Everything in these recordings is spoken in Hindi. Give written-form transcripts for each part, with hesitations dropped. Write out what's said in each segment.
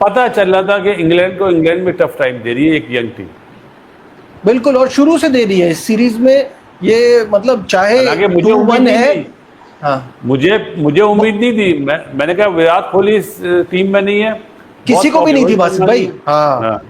पता चल रहा था कि इंग्लैंड में टफ टाइम दे रही है एक यंग टीम। बिल्कुल, और शुरू से दे रही है इस सीरीज में। ये मतलब चाहे हालांकि मुझे उम्मीद 2-1 नहीं है। थी। हाँ, मुझे उम्मीद नहीं थी। मैंने कहा विराट कोहली इस टीम में नहीं है, किसी बहुत को भी नहीं थी प्रॉब्लम बासित भाई। हाँ, हाँ।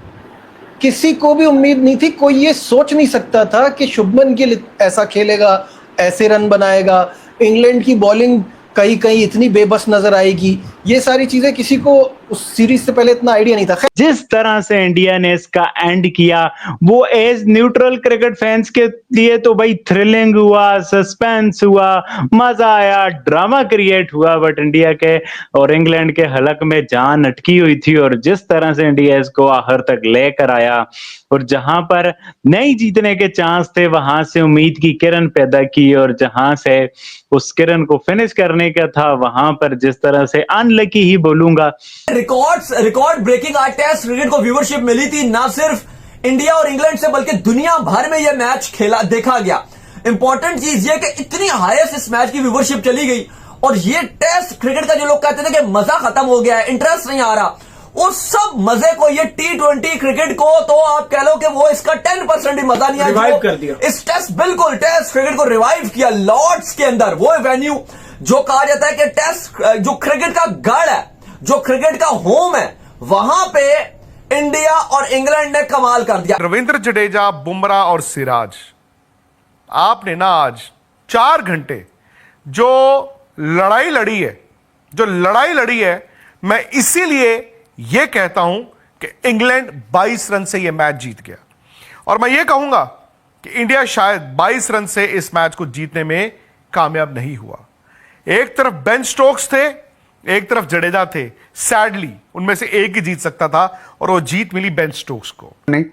किसी को भी उम्मीद नहीं थी। कोई ये सोच नहीं सकता था कि शुभमन गिल ऐसा खेलेगा, ऐसे रन बनाएगा, इंग्लैंड की बॉलिंग कहीं कहीं इतनी बेबस नजर आएगी। ये सारी चीजें किसी को उस सीरीज से पहले इतना आइडिया नहीं था। जिस तरह से इंडिया ने इसका एंड किया, वो एज न्यूट्रल क्रिकेट फैंस के लिए तो भाई थ्रिलिंग हुआ, सस्पेंस हुआ, मजा आया, ड्रामा क्रिएट हुआ। बट इंडिया के और इंग्लैंड के हलक में जान अटकी हुई थी, और जिस तरह से इंडिया इसको आखिर तक लेकर आया, और जहां पर नहीं जीतने के चांस थे वहां से उम्मीद की किरण पैदा की, और जहां से उस किरण को फिनिश करने का था वहां पर जिस तरह से अनलकी ही बोलूंगा। रिकॉर्ड ब्रेकिंग आज टेस्ट क्रिकेट को व्यूवरशिप मिली थी, ना सिर्फ इंडिया और इंग्लैंड से बल्कि दुनिया भर में यह मैच खेला देखा गया। इंपॉर्टेंट चीज यह कि इतनी हाईएस्ट इस मैच की व्यूवरशिप चली गई, और ये टेस्ट क्रिकेट का जो लोग कहते थे कि मजा खत्म हो गया है, इंटरेस्ट नहीं आ रहा, उस सब मजे को ये T20 क्रिकेट को तो आप कह लो कि वो इसका 10% भी मजा नहीं आया, रिवाइव कर दिया इस टेस्ट बिल्कुल टेस्ट क्रिकेट को रिवाइव किया। लॉर्ड्स के अंदर वो वेन्यू जो कहा जाता है कि टेस्ट जो क्रिकेट का गढ़ है, जो क्रिकेट का होम है, वहां पे इंडिया और इंग्लैंड ने कमाल कर दिया। रविंद्र जडेजा, बुमराह और सिराज, आपने ना आज 4 घंटे जो लड़ाई लड़ी है, मैं इसीलिए यह कहता हूं कि इंग्लैंड 22 रन से यह मैच जीत गया, और मैं यह कहूंगा कि इंडिया शायद 22 रन से इस मैच को जीतने में कामयाब नहीं हुआ। एक तरफ बेन स्टोक्स थे, एक तरफ जडेजा थे। सैडली उनमें से एक ही जीत सकता था, और वो जीत मिली बेन स्टोक्स को। नहीं,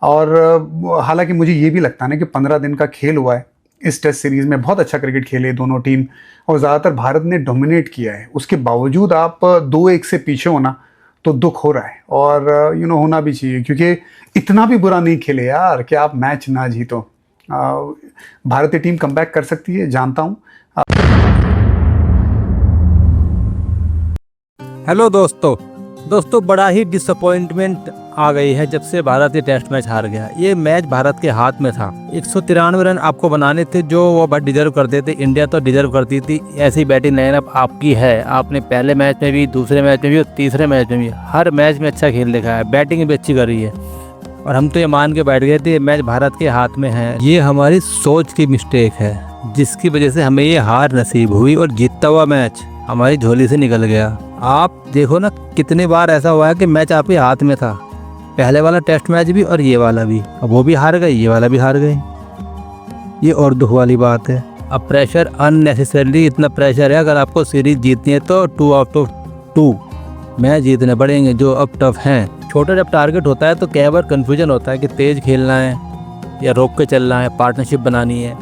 और हालांकि मुझे ये भी लगता है ना कि 15 दिन का खेल हुआ है इस टेस्ट सीरीज में, बहुत अच्छा क्रिकेट खेले दोनों टीम, और ज़्यादातर भारत ने डोमिनेट किया है। उसके बावजूद आप 2-1 से पीछे होना तो दुख हो रहा है, और होना भी चाहिए, क्योंकि इतना भी बुरा नहीं खेले यार कि आप मैच ना जीतो। भारतीय टीम कमबैक कर सकती है, जानता हूँ। हेलो दोस्तों, बड़ा ही डिसअपॉइंटमेंट आ गई है जब से भारत ये टेस्ट मैच हार गया। ये मैच भारत के हाथ में था। 193 रन आपको बनाने थे जो वो बहुत डिजर्व करते थे। इंडिया तो डिजर्व करती थी। ऐसी बैटिंग लाइनअप आपकी है, आपने पहले मैच में भी, दूसरे मैच में भी और तीसरे मैच में भी हर मैच में अच्छा खेल दिखाया है, बैटिंग भी अच्छी कर रही है, और हम तो ये मान के बैठ गए थे मैच भारत के हाथ में है। ये हमारी सोच की मिस्टेक है जिसकी वजह से हमें ये हार नसीब हुई, और जीतता हुआ मैच हमारी झोली से निकल गया। आप देखो ना, कितनी बार ऐसा हुआ है कि मैच आपके हाथ में था, पहले वाला टेस्ट मैच भी और ये वाला भी, अब वो भी हार गए, ये वाला भी हार गए। ये और दुख वाली बात है। अब प्रेशर अननेसेसरली इतना प्रेशर है। अगर आपको सीरीज जीतनी है तो 2 आउट ऑफ 2 मैच जीतने पड़ेंगे जो अब टफ हैं। छोटा जब टारगेट होता है तो कई बार कन्फ्यूजन होता है कि तेज खेलना है या रोक के चलना है, पार्टनरशिप बनानी है।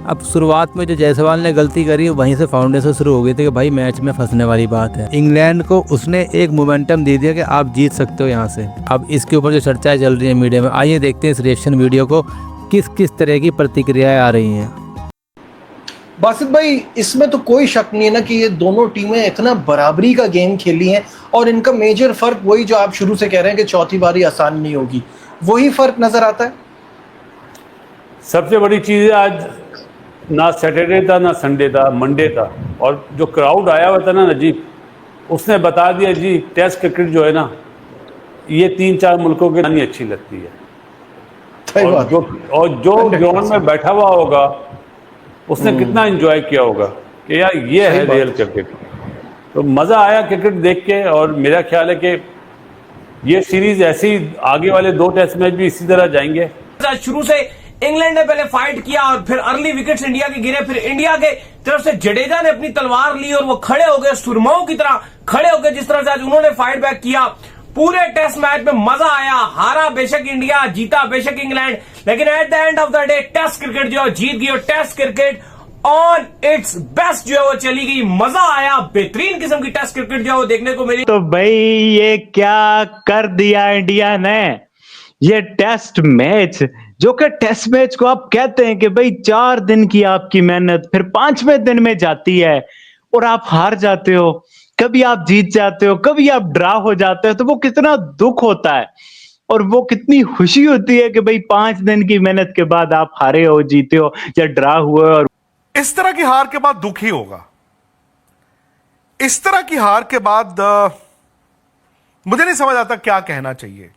अब शुरुआत में जो जायसवाल ने गलती करी वहीं से फाउंडेशन शुरू हो गई थी कि भाई मैच में फंसने वाली बात है। इंग्लैंड को उसने एक मोमेंटम दे दिया कि आप जीत सकते हो यहाँ से। अब इसके ऊपर जो चर्चाएं चल रही है मीडिया में, आइए देखते हैं इस रिएक्शन वीडियो को किस किस तरह की प्रतिक्रियाएं आ रही हैं। बासित भाई, इसमें तो कोई शक नहीं है ना कि ये दोनों टीमें इतना बराबरी का गेम खेली हैं, और इनका मेजर फर्क वही जो आप शुरू से कह रहे हैं कि चौथी बारी आसान नहीं होगी, वही फर्क नजर आता है। सबसे बड़ी चीज़ आज ना सैटरडे था, ना संडे था, मंडे था, और जो क्राउड आया हुआ था ना नजीब, उसने बता दिया जी टेस्ट क्रिकेट जो है ना, ये 3-4 मुल्कों के नहीं अच्छी लगती है। और जो ग्राउंड में बैठा हुआ होगा उसने कितना एंजॉय किया होगा कि यार ये है रियल क्रिकेट। तो मज़ा आया क्रिकेट देख के, और मेरा ख्याल है कि ये सीरीज ऐसी आगे वाले 2 टेस्ट मैच भी इसी तरह जाएंगे। शुरू से इंग्लैंड ने पहले फाइट किया और फिर अर्ली विकेट्स इंडिया के गिरे, फिर इंडिया के तरफ से जडेजा ने अपनी तलवार ली और वो खड़े हो गए सुरमाओं की तरह खड़े हो गए। जिस तरह से आज उन्होंने फाइट बैक किया, पूरे टेस्ट मैच में मजा आया। हारा बेशक इंडिया, जीता बेशक इंग्लैंड, लेकिन at the end of the day test cricket जो जीत गई, और test cricket on its best जो है वो चली गई। मजा आया, बेहतरीन किस्म की टेस्ट क्रिकेट जो है वो देखने को मिली। तो भाई ये क्या कर दिया इंडिया ने, ये टेस्ट मैच जो कि टेस्ट मैच को आप कहते हैं कि भाई 4 दिन की आपकी मेहनत फिर 5वें दिन में जाती है और आप हार जाते हो। कभी आप जीत जाते हो, कभी आप ड्रा हो जाते हो, तो वो कितना दुख होता है और वो कितनी खुशी होती है कि भाई 5 दिन की मेहनत के बाद आप हारे हो, जीते हो या ड्रा हुए। और इस तरह की हार के बाद दुख ही होगा। इस तरह की हार के बाद मुझे नहीं समझ आता क्या कहना चाहिए।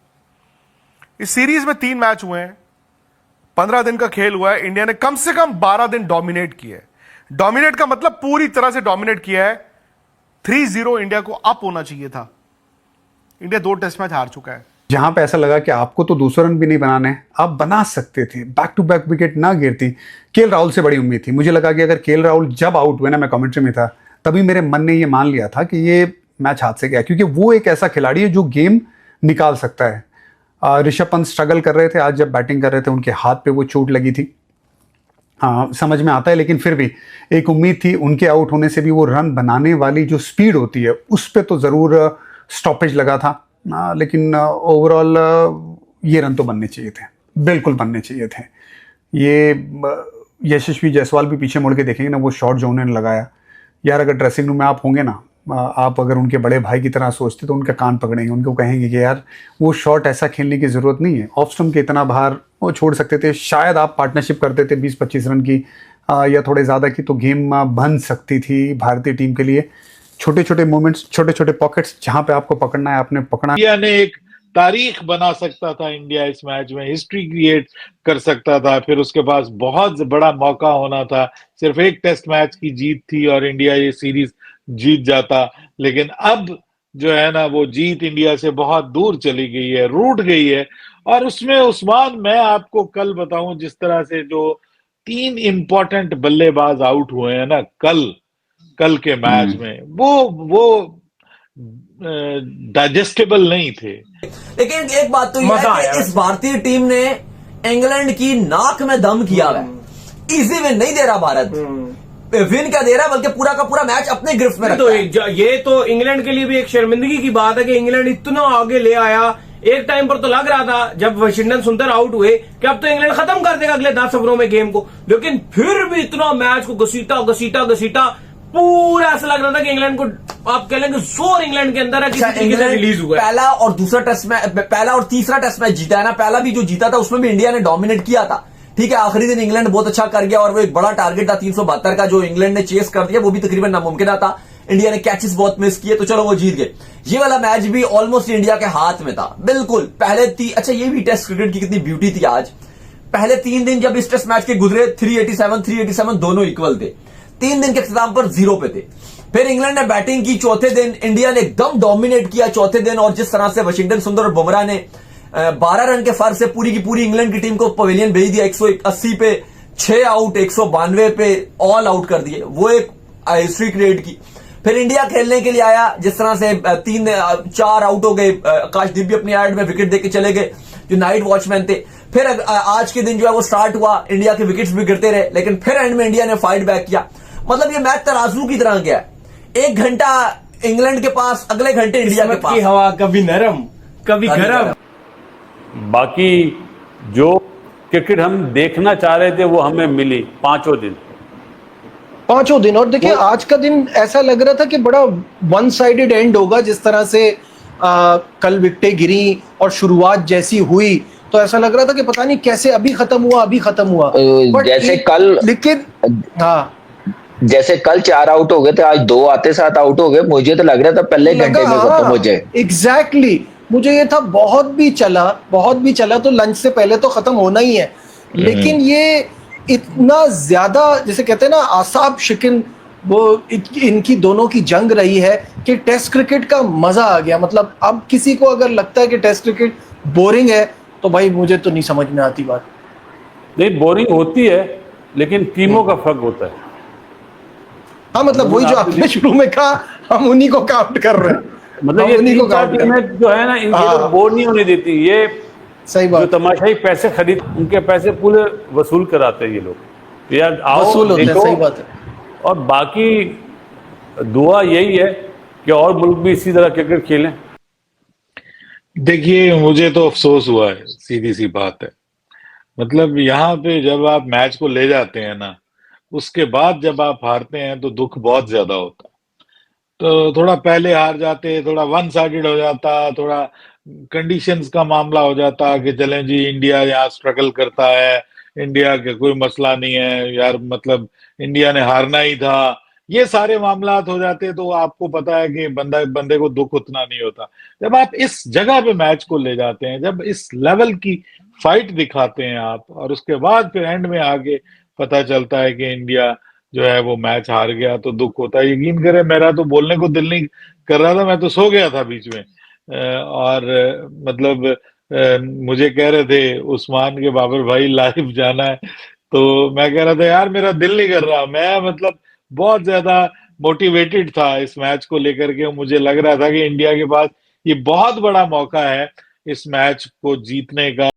इस सीरीज में 3 मैच हुए हैं, 15 दिन का खेल हुआ है। इंडिया ने कम से कम 12 दिन डोमिनेट किया है। डोमिनेट का मतलब पूरी तरह से डोमिनेट किया है। 3-0 इंडिया को अप होना चाहिए था। इंडिया 2 टेस्ट मैच हार चुका है। जहां पे ऐसा लगा कि आपको तो 200 रन भी नहीं बनाने, आप बना सकते थे, बैक टू बैक विकेट ना गिरती। केएल राहुल से बड़ी उम्मीद थी। मुझे लगा कि अगर केएल राहुल जब आउट हुए ना, मैं कमेंट्री में था, तभी मेरे मन ने ये मान लिया था कि ये मैच हाथ से गया, क्योंकि वो एक ऐसा खिलाड़ी है जो गेम निकाल सकता है। ऋषभ पंत स्ट्रगल कर रहे थे, आज जब बैटिंग कर रहे थे उनके हाथ पे वो चोट लगी थी। हाँ, समझ में आता है, लेकिन फिर भी एक उम्मीद थी। उनके आउट होने से भी वो रन बनाने वाली जो स्पीड होती है उस पर तो ज़रूर स्टॉपेज लगा था। लेकिन ओवरऑल ये रन तो बनने चाहिए थे, बिल्कुल बनने चाहिए थे। ये यशस्वी जायसवाल भी पीछे मुड़ के देखेंगे ना, वो शॉट जो उन्होंने लगाया, यार अगर ड्रेसिंग रूम में आप होंगे ना, आप अगर उनके बड़े भाई की तरह सोचते तो उनका कान पकड़ेंगे, उनको कहेंगे कि यार वो शॉट ऐसा खेलने की ज़रूरत नहीं है। ऑफ स्टंप के इतना बाहर वो छोड़ सकते थे। शायद आप पार्टनरशिप करते थे 20-25 रन की या थोड़े ज़्यादा की, तो गेम बन सकती थी भारतीय टीम के लिए। छोटे छोटे मोमेंट्स, छोटे छोटे पॉकेट्स, जहां पे आपको पकड़ना है आपने पकड़ा। इंडिया ने एक तारीख बना सकता था, इंडिया इस मैच में हिस्ट्री क्रिएट कर सकता था। फिर उसके पास बहुत बड़ा मौका होना था। सिर्फ एक टेस्ट मैच की जीत थी और इंडिया ये सीरीज जीत जाता। लेकिन अब जो है ना, वो जीत इंडिया से बहुत दूर चली गई है, रूठ गई है। और उसमें उस्मान, मैं आपको कल बताऊं, जिस तरह से जो 3 इंपॉर्टेंट बल्लेबाज आउट हुए हैं ना कल के मैच में, वो डाइजेस्टेबल नहीं थे। लेकिन एक बात तो यह है कि इस भारतीय टीम ने इंग्लैंड की नाक में दम किया है। इजी विन नहीं दे रहा भारत, विन क्या दे रहा है, बल्कि पूरा का पूरा मैच अपने गिरफ्त में रखता है। ये तो इंग्लैंड के लिए भी एक शर्मिंदगी की बात है कि इंग्लैंड इतना आगे ले आया। एक टाइम पर तो लग रहा था जब वाशिंगटन सुंदर आउट हुए कि अब तो इंग्लैंड खत्म कर देगा अगले 10 ओवरों में गेम को, लेकिन फिर भी इतना मैच को घसीटा पूरा ऐसा लग रहा था कि इंग्लैंड को, आप कह लेंगे जोर इंग्लैंड के अंदर है, किसी तरीके से रिलीज हुआ है। पहला और दूसरा टेस्ट मैच, पहला और तीसरा टेस्ट मैच जीता है ना। पहला भी जो जीता था उसमें भी इंडिया ने डोमिनेट किया था, ठीक है। आखिरी दिन इंग्लैंड बहुत अच्छा कर गया और वो एक बड़ा टारगेट था 372 का जो इंग्लैंड ने चेस कर दिया, वो भी तकरीबन नामुमकिन था। इंडिया ने कैचेस बहुत मिस किए, तो चलो वो जीत गए। ये वाला मैच भी ऑलमोस्ट इंडिया के हाथ में था, बिल्कुल। पहले अच्छा, ये भी टेस्ट क्रिकेट की कितनी ब्यूटी थी आज। पहले 3 दिन जब इस टेस्ट मैच के गुजरे, 387 दोनों इक्वल थे। 3 दिन के इख्तिताम पर 0 पे थे। फिर इंग्लैंड ने बैटिंग की चौथे दिन, इंडिया ने एकदम डोमिनेट किया चौथे दिन। और जिस तरह से वाशिंगटन सुंदर और बुमराह ने 12 रन के फर्क से पूरी की पूरी इंग्लैंड की टीम को पवेलियन भेज दिया, 180 पे 6 आउट, 192 पे ऑल आउट कर दिए, वो एक हिस्ट्री क्रिएट की। फिर इंडिया खेलने के लिए आया, जिस तरह से 4 आउट हो गए। आकाशदीप भी अपनी एड में विकेट देके चले गए, जो नाइट वॉचमैन थे। फिर आज के दिन जो है वो स्टार्ट हुआ, इंडिया के विकेट्स भी गिरते रहे, लेकिन फिर एंड में इंडिया ने फाइट बैक किया। मतलब ये मैच तराजू की तरह गया। 1 घंटा इंग्लैंड के पास, अगले घंटे इंडिया के पास। हवा कभी नरम कभी गरम। बाकी जो क्रिकेट हम देखना चाह रहे थे वो हमें मिली 5 दिन। और देखिए आज का दिन ऐसा लग रहा था कि बड़ा वन साइडेड एंड होगा। जिस तरह से कल विकेटें गिरी और शुरुआत जैसी हुई, तो ऐसा लग रहा था कि पता नहीं कैसे अभी खत्म हुआ। जैसे कल, लेकिन हाँ, जैसे कल 4 आउट हो गए थे, आज 2 आते साथ आउट हो गए। मुझे तो लग रहा था पहले घंटे में खत्म हो जाए। एग्जैक्टली, मुझे ये था बहुत भी चला तो लंच से पहले तो खत्म होना ही है। लेकिन ये इतना ज्यादा, जैसे कहते हैं ना, आसाब शिकन वो इनकी दोनों की जंग रही है कि टेस्ट क्रिकेट का मजा आ गया। मतलब अब किसी को अगर लगता है कि टेस्ट क्रिकेट बोरिंग है, तो भाई मुझे तो नहीं समझ में आती बात। नहीं, बोरिंग होती है, लेकिन टीमों का फर्क होता है। हाँ, मतलब वही जो आपने शुरू में कहा, हम उन्हीं को काउंट कर रहे हैं। मतलब ये 3-4 टीमें जो है ना, इनको बोर नहीं होने देती। ये सही बात, जो तमाशाई पैसे खरीद, उनके पैसे पूरे वसूल कराते हैं ये लोग। यार आओ, वसूल होते हैं, देखो। सही बात है। और बाकी दुआ यही है कि और मुल्क भी इसी तरह क्रिकेट खेलें। देखिए, मुझे तो अफसोस हुआ है, सीधी सी बात है। मतलब यहाँ पे जब आप मैच को ले जाते हैं ना, उसके बाद जब आप हारते हैं तो दुख बहुत ज्यादा होता है। तो थोड़ा पहले हार जाते, थोड़ा वन साइडेड हो जाता, थोड़ा कंडीशंस का मामला हो जाता कि चलें जी इंडिया यहाँ स्ट्रगल करता है, इंडिया के कोई मसला नहीं है यार, मतलब इंडिया ने हारना ही था, ये सारे मामलात हो जाते। तो आपको पता है कि बंदे को दुख उतना नहीं होता। जब आप इस जगह पे मैच को ले जाते हैं, जब इस लेवल की फाइट दिखाते हैं आप, और उसके बाद फिर एंड में आगे पता चलता है कि इंडिया जो है वो मैच हार गया, तो दुख होता है। यकीन करें मेरा तो बोलने को दिल नहीं कर रहा था, मैं तो सो गया था बीच में। और मतलब मुझे कह रहे थे उस्मान के बाबर भाई लाइव जाना है, तो मैं कह रहा था यार मेरा दिल नहीं कर रहा। मैं मतलब बहुत ज्यादा मोटिवेटेड था इस मैच को लेकर के। मुझे लग रहा था कि इंडिया के पास ये बहुत बड़ा मौका है इस मैच को जीतने का।